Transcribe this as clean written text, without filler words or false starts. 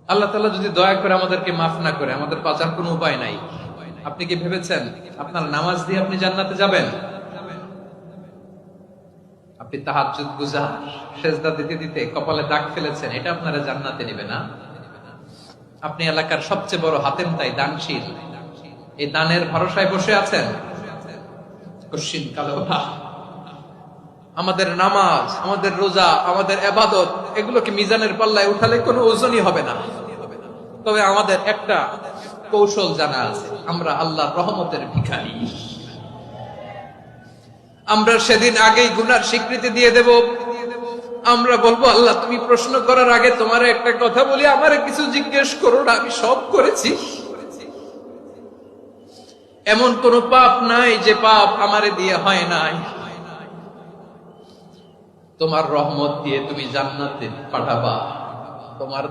আল্লাহ তাআলা যদি দয়া করে আমাদেরকে মাফ না করে, আমাদের বাঁচার কোনো উপায় নাই। আপনি কি ভেবেছেন আপনার নামাজ দিয়ে আপনি জান্নাতে যাবেন? আপনি তাহাজ্জুদ গুজার, সেজদা দিতে দিতে কপালে দাগ ফেলেছেন, এটা আপনারা জান্নাতে নেবে না। আপনি এলাকার সবচেয়ে বড় হাতেম তাই দানশীল, এই দানের ভরসায় বসে আছেন। কশিন কালো না, আমাদের নামাজ, আমাদের রোজা, আমাদের ইবাদত, এগুলোকে মিজানের পাল্লায় উঠালে কোনো ওজনই হবে না। তবে আমাদের একটা কৌশল জানা আছে, আমরা আল্লাহর রহমতের ভিখারি। আমরা সেদিন আগেই গুনার স্বীকৃতি দিয়ে দেব। আমরা বলবো, আল্লাহ তুমি প্রশ্ন করার আগে তোমার একটা কথা বলি, আমারে কিছু জিজ্ঞেস করো না, আমি সব করেছি। এমন কোন পাপ নাই যে পাপ আমারে দিয়ে হয় নাই। তোমার রহমত দিয়ে তুমি জান্নাতে পাঠাবা, তোমার